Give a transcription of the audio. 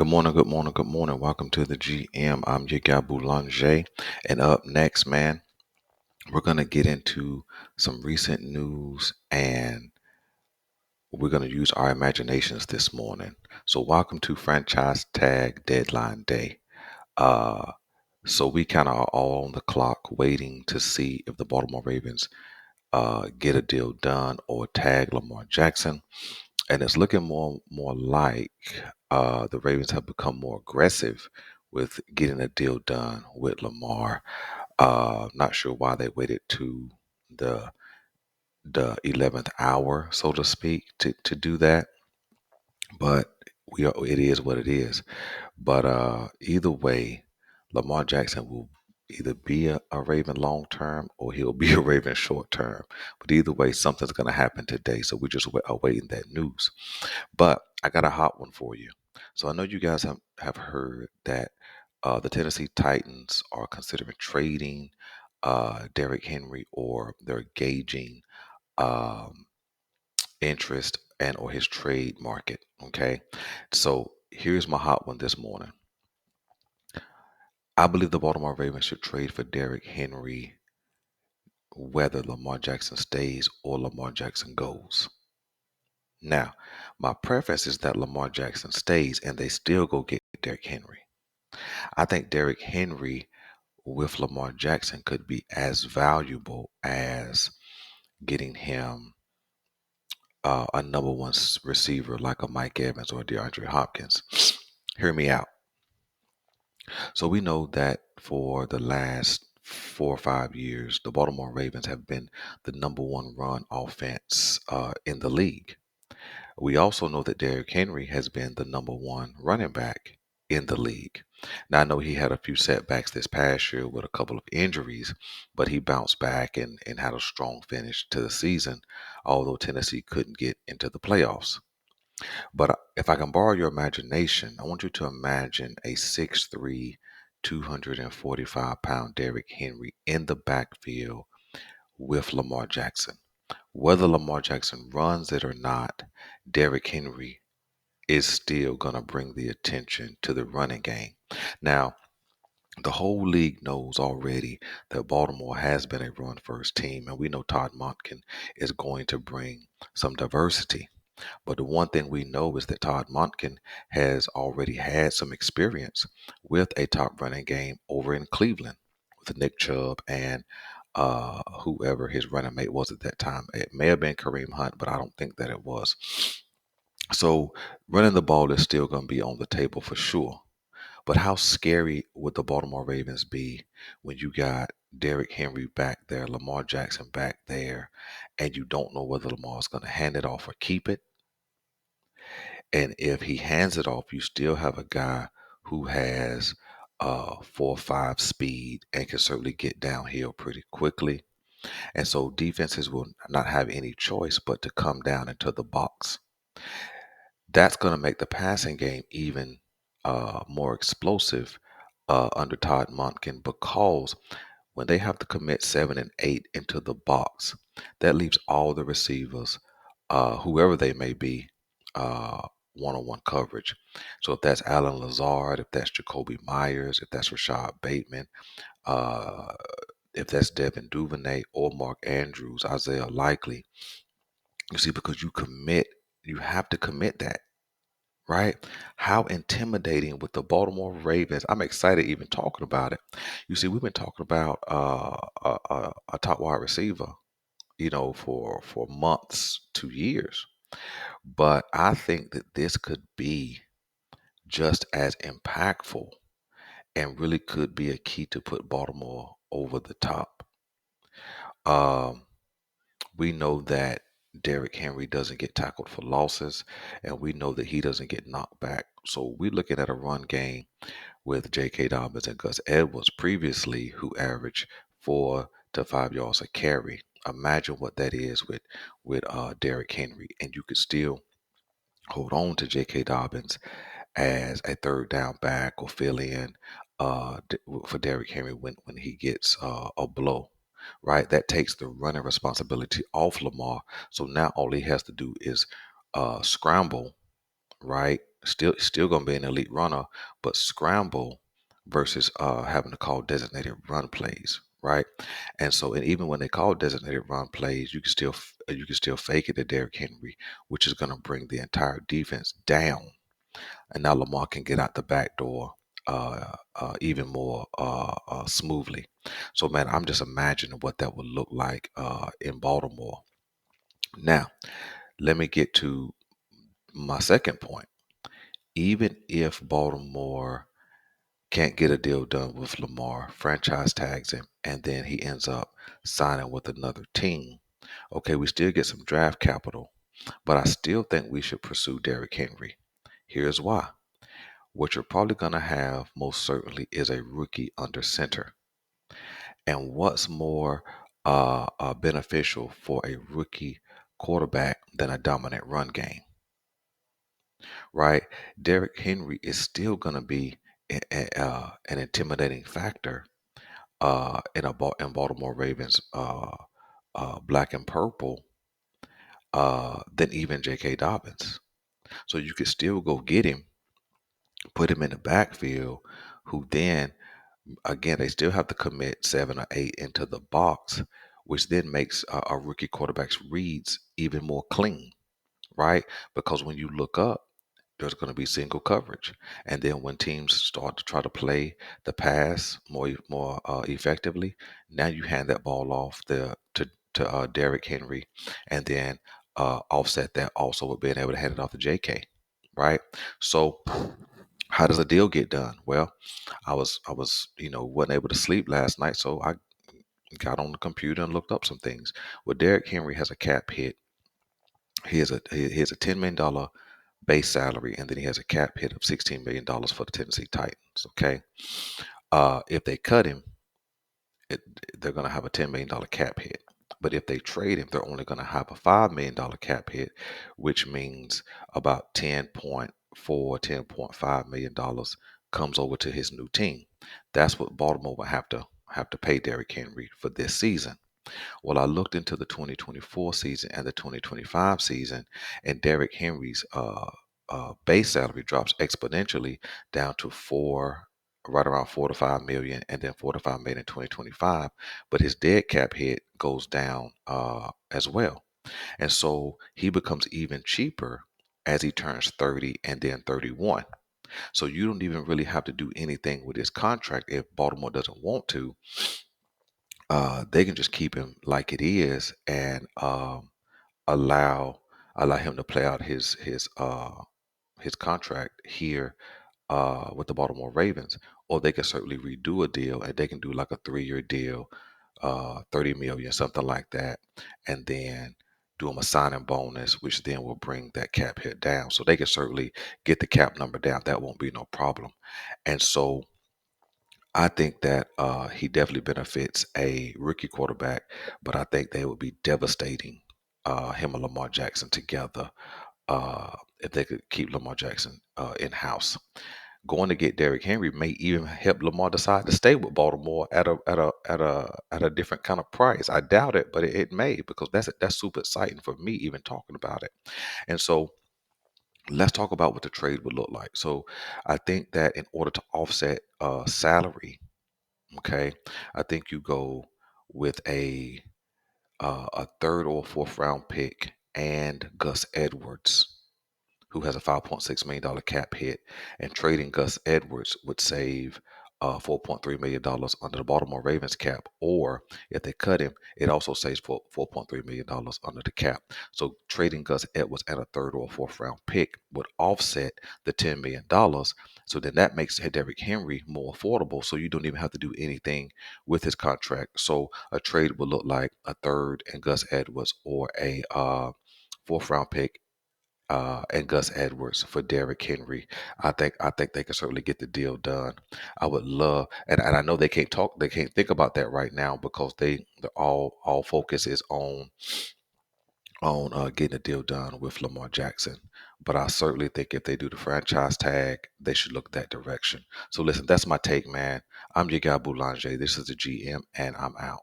Good morning, good morning, good morning. Welcome to the GM. I'm your guy Boulanger. And up next, man, we're going to get into some recent news and we're going to use our imaginations this morning. So, welcome to Franchise Tag Deadline Day. Uh, so, we kind of are all on the clock waiting to see if the Baltimore Ravens get a deal done or tag Lamar Jackson. And it's looking more like the Ravens have become more aggressive with getting a deal done with Lamar. Not sure why they waited to the the 11th hour, so to speak, to do that, but it is what it is. But either way, Lamar Jackson will either be a Raven long term or he'll be a Raven short term. But either way, something's going to happen today. So we're just awaiting that news. But I got a hot one for you. So I know you guys have heard that the Tennessee Titans are considering trading Derrick Henry, or they're gauging um, interest and or his trade market. Okay. So here's my hot one this morning. I believe the Baltimore Ravens should trade for Derrick Henry whether Lamar Jackson stays or Lamar Jackson goes. Now, my preference is that Lamar Jackson stays and they still go get Derrick Henry. I think Derrick Henry with Lamar Jackson could be as valuable as getting him a number one receiver like a Mike Evans or DeAndre Hopkins. Hear me out. So we know that for the last 4 or 5 years, the Baltimore Ravens have been the number one run offense in the league. We also know that Derrick Henry has been the number one running back in the league. Now, I know he had a few setbacks this past year with a couple of injuries, but he bounced back and had a strong finish to the season, although Tennessee couldn't get into the playoffs. But if I can borrow your imagination, I want you to imagine a 6'3", 245-pound Derrick Henry in the backfield with Lamar Jackson. Whether Lamar Jackson runs it or not, Derrick Henry is still going to bring the attention to the running game. Now, the whole league knows already that Baltimore has been a run first team, and we know Todd Monken is going to bring some diversity. But the one thing we know is that Todd Monken has already had some experience with a top running game over in Cleveland with Nick Chubb and whoever his running mate was at that time. It may have been Kareem Hunt, but I don't think that it was. So running the ball is still going to be on the table for sure. But how scary would the Baltimore Ravens be when you got Derrick Henry back there, Lamar Jackson back there, and you don't know whether Lamar's going to hand it off or keep it? And if he hands it off, you still have a guy who has 4.5 speed and can certainly get downhill pretty quickly. And so defenses will not have any choice but to come down into the box. That's going to make the passing game even more explosive under Todd Monken, because when they have to commit 7 and 8 into the box, that leaves all the receivers, whoever they may be, one-on-one coverage. So if that's Alan Lazard, if that's Jacoby Myers, if that's Rashad Bateman, uh, if that's Devin Duvernay or Mark Andrews, Isaiah Likely, you see, because you have to commit that. Right? How intimidating with the Baltimore Ravens. I'm excited even talking about it. You see, we've been talking about a top wide receiver, for months to years. But I think that this could be just as impactful and really could be a key to put Baltimore over the top. Um, we know that Derrick Henry doesn't get tackled for losses, and we know that he doesn't get knocked back. So we're looking at a run game with J.K. Dobbins and Gus Edwards previously, who averaged 4 to 5 yards a carry. Imagine what that is with Derrick Henry, and you could still hold on to J.K. Dobbins as a third down back or fill in for Derrick Henry when he gets a blow. Right, that takes the running responsibility off Lamar. So now all he has to do is scramble, right, still gonna be an elite runner, but scramble versus having to call designated run plays, right? And so, and even when they call designated run plays, you can still fake it to Derrick Henry, which is gonna bring the entire defense down. And now Lamar can get out the back door even more smoothly. So, man, I'm just imagining what that would look like in Baltimore. Now, let me get to my second point. Even if Baltimore can't get a deal done with Lamar, franchise tags him, and then he ends up signing with another team, okay, we still get some draft capital, but I still think we should pursue Derrick Henry. Here's why. What you're probably going to have most certainly is a rookie under center. And what's more beneficial for a rookie quarterback than a dominant run game, right? Derrick Henry is still going to be an intimidating factor in Baltimore Ravens black and purple than even J.K. Dobbins. So you could still go get him, put him in the backfield, who then again, they still have to commit 7 or 8 into the box, which then makes a rookie quarterback's reads even more clean, right? Because when you look up, there's going to be single coverage, and then when teams start to try to play the pass more effectively, now you hand that ball off to Derrick Henry, and then offset that also with being able to hand it off to J.K. Right? So, how does a deal get done? Well, I was wasn't able to sleep last night, so I got on the computer and looked up some things. Well, Derrick Henry has a cap hit. He has a $10 million base salary, and then he has a cap hit of $16 million for the Tennessee Titans. Okay, if they cut him, it, they're going to have a $10 million cap hit. But if they trade him, they're only going to have a $5 million cap hit, which means about 10.4, $10.5 million comes over to his new team. That's what Baltimore will have to pay Derrick Henry for this season. Well, I looked into the 2024 season and the 2025 season, and Derrick Henry's base salary drops exponentially down to right around 4 to 5 million, and then 4 to 5 million in 2025. But his dead cap hit goes down as well, and so he becomes even cheaper as he turns 30 and then 31. So you don't even really have to do anything with his contract if Baltimore doesn't want to. They can just keep him like it is and allow allow him to play out his contract here with the Baltimore Ravens, or they can certainly redo a deal and they can do like a 3-year deal, 30 million, something like that, and then do him a signing bonus, which then will bring that cap hit down. So they can certainly get the cap number down. That won't be no problem. And so I think that he definitely benefits a rookie quarterback, but I think they would be devastating him and Lamar Jackson together if they could keep Lamar Jackson in house. Going to get Derrick Henry may even help Lamar decide to stay with Baltimore at a different kind of price. I doubt it, but it may, because that's super exciting for me even talking about it. And so let's talk about what the trade would look like. So I think that in order to offset salary, okay, I think you go with a third or fourth round pick and Gus Edwards, who has a $5.6 million cap hit, and trading Gus Edwards would save $4.3 million under the Baltimore Ravens cap. Or if they cut him, it also saves $4.3 million under the cap. So trading Gus Edwards and a third or fourth round pick would offset the $10 million. So then that makes Derrick Henry more affordable. So you don't even have to do anything with his contract. So a trade would look like a third and Gus Edwards, or a fourth round pick and Gus Edwards for Derrick Henry. I think they can certainly get the deal done. I would love, and I know they can't think about that right now, because the all focus is on getting a deal done with Lamar Jackson. But I certainly think if they do the franchise tag, they should look that direction. So listen, that's my take, man. I'm your guy Boulanger. This is the GM, and I'm out.